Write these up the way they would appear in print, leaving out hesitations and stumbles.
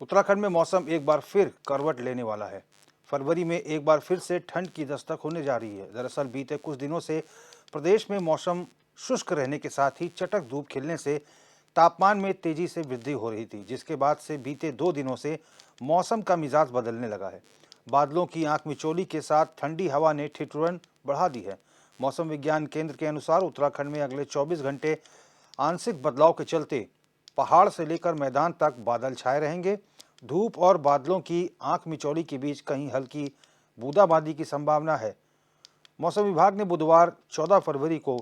उत्तराखंड में मौसम एक बार फिर करवट लेने वाला है। फरवरी में एक बार फिर से ठंड की दस्तक होने जा रही है। दरअसल बीते कुछ दिनों से प्रदेश में मौसम शुष्क रहने के साथ ही चटक धूप खिलने से तापमान में तेजी से वृद्धि हो रही थी, जिसके बाद से बीते 2 दिनों से मौसम का मिजाज बदलने लगा है। बादलों की आंख मिचौली के साथ ठंडी हवा ने ठिठुरन बढ़ा दी है। मौसम विज्ञान केंद्र के अनुसार उत्तराखंड में अगले 24 घंटे आंशिक बदलाव के चलते पहाड़ से लेकर मैदान तक बादल छाए रहेंगे। धूप और बादलों की आंख मिचौली के बीच कहीं हल्की बूंदाबांदी की संभावना है। मौसम विभाग ने बुधवार 14 फरवरी को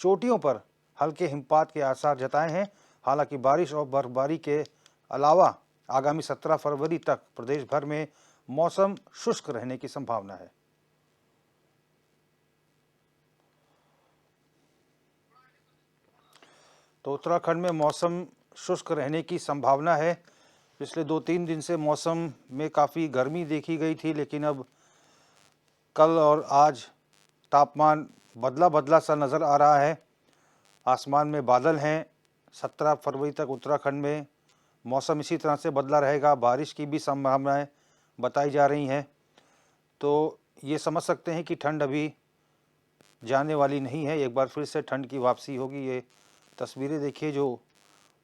चोटियों पर हल्के हिमपात के आसार जताए हैं। हालांकि बारिश और बर्फबारी के अलावा आगामी 17 फरवरी तक प्रदेश भर में मौसम शुष्क रहने की संभावना है। तो उत्तराखंड में मौसम शुष्क रहने की संभावना है। पिछले 2-3 दिन से मौसम में काफ़ी गर्मी देखी गई थी, लेकिन अब कल और आज तापमान बदला बदला सा नज़र आ रहा है। आसमान में बादल हैं। 17 फरवरी तक उत्तराखंड में मौसम इसी तरह से बदला रहेगा। बारिश की भी संभावनाएं बताई जा रही हैं। तो ये समझ सकते हैं कि ठंड अभी जाने वाली नहीं है। एक बार फिर से ठंड की वापसी होगी। ये तस्वीरें देखिए, जो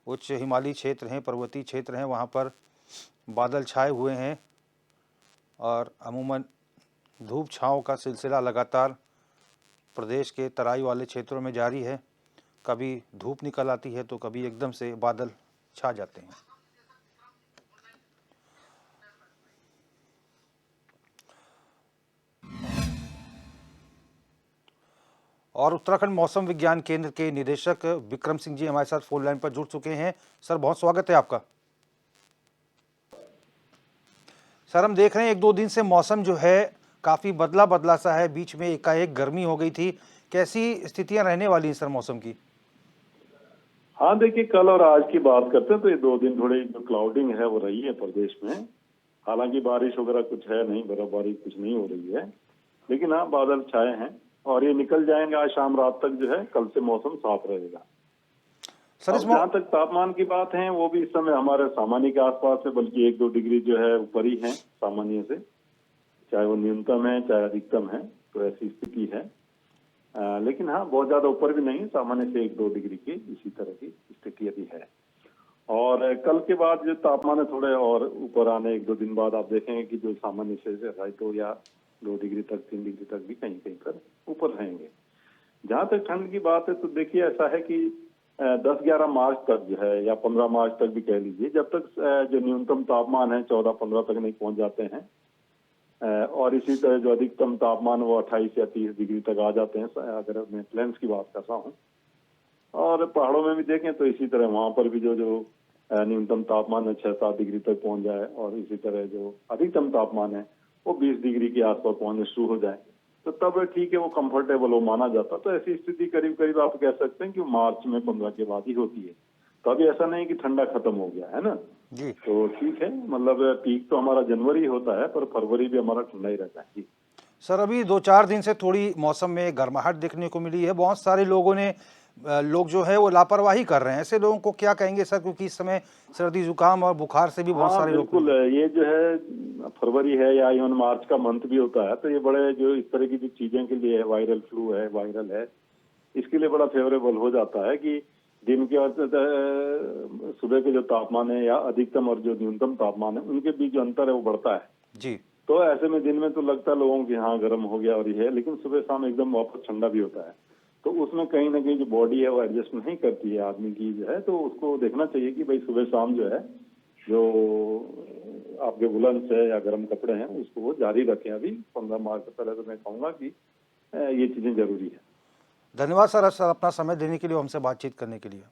उच्च हिमालयी क्षेत्र हैं, पर्वतीय क्षेत्र हैं, वहाँ पर बादल छाए हुए हैं और अमूमन धूप छाँव का सिलसिला लगातार प्रदेश के तराई वाले क्षेत्रों में जारी है। कभी धूप निकल आती है तो कभी एकदम से बादल छा जाते हैं। और उत्तराखंड मौसम विज्ञान केंद्र के निदेशक विक्रम सिंह जी हमारे साथ फोन लाइन पर जुड़ चुके हैं। सर, बहुत स्वागत है आपका। सर, हम देख रहे हैं 1-2 दिन से मौसम जो है काफ़ी बदला बदला सा है। बीच में एकाएक गर्मी हो गई थी। कैसी स्थितियां रहने वाली हैं सर मौसम की? हाँ, देखिए, कल और आज की बात करते हैं तो ये 2 दिन थोड़ी जो क्लाउडिंग है वो रही है प्रदेश में। हालांकि बारिश वगैरह कुछ है नहीं, बर्फबारी कुछ नहीं हो रही है, लेकिन हाँ, बादल छाए हैं और ये निकल जाएंगे आज शाम रात तक। जो है कल से मौसम साफ रहेगा। सर, अब जहाँ तक तापमान की बात है वो भी इस समय हमारे सामान्य के आसपास है, बल्कि 1-2 डिग्री जो है ऊपर ही है सामान्य से, चाहे वो न्यूनतम है चाहे अधिकतम है, तो ऐसी स्थिति है। लेकिन हाँ, बहुत ज्यादा ऊपर भी नहीं, सामान्य से 1-2 डिग्री की इसी तरह की स्थिति अभी है। और कल के बाद जो तापमान है थोड़े और ऊपर आने 1-2 दिन बाद आप देखेंगे कि जो सामान्य से तो या 2 डिग्री तक 3 डिग्री तक भी कहीं कहीं पर ऊपर रहेंगे। जहां तक ठंड की बात है तो देखिए ऐसा है कि 10-11 मार्च तक जो है या 15 मार्च तक भी कह लीजिए, जब तक जो न्यूनतम तापमान है 14-15 तक नहीं पहुंच जाते हैं, और इसी तरह जो अधिकतम तापमान वो 28 या 30 डिग्री तक आ जाते हैं, अगर मैं प्लेन्स की बात कर रहा हूँ। और पहाड़ों में भी देखें तो इसी तरह वहां पर भी जो न्यूनतम तापमान है 6-7 डिग्री तक पहुंच जाए, और इसी तरह जो अधिकतम तापमान है वो 20 डिग्री के आसपास पहुंचने शुरू हो जाए, तो तब ठीक है, वो कंफर्टेबल हो माना जाता। तो ऐसी स्थिति करीब करीब आप कह सकते हैं कि मार्च में 15 के बाद ही होती है। तो अभी ऐसा नहीं कि ठंडा खत्म हो गया है ना जी। तो ठीक है, मतलब पीक तो हमारा जनवरी होता है, पर फरवरी भी हमारा ठंडा ही रहता है। जी सर, अभी 2-4 दिन से थोड़ी मौसम में गर्माहट देखने को मिली है। बहुत सारे लोग जो है वो लापरवाही कर रहे हैं। ऐसे लोगों को क्या कहेंगे सर, क्योंकि इस समय सर्दी जुकाम और बुखार से भी बहुत हाँ, सारे लोग बिल्कुल। ये जो है फरवरी है या इवन मार्च का मंथ भी होता है, तो ये बड़े जो इस तरह की जो चीजें के लिए है, वायरल फ्लू है, वायरल है, इसके लिए बड़ा फेवरेबल हो जाता है कि दिन के और सुबह के जो तापमान है या अधिकतम और जो न्यूनतम तापमान है उनके बीच जो अंतर है वो बढ़ता है जी। तो ऐसे में दिन में तो लगता है लोगों की हाँ गर्म हो गया और ये है, लेकिन सुबह शाम एकदम वापस ठंडा भी होता है। तो उसमें कहीं ना कहीं जो बॉडी है वो एडजस्ट नहीं करती है आदमी की जो है, तो उसको देखना चाहिए कि भाई सुबह शाम जो है जो आपके वुलन्स है या गर्म कपड़े हैं उसको वो जारी रखें। अभी 15 मार्च से पहले तो मैं कहूँगा कि ये चीजें जरूरी है। धन्यवाद सर अपना समय देने के लिए, हमसे बातचीत करने के लिए।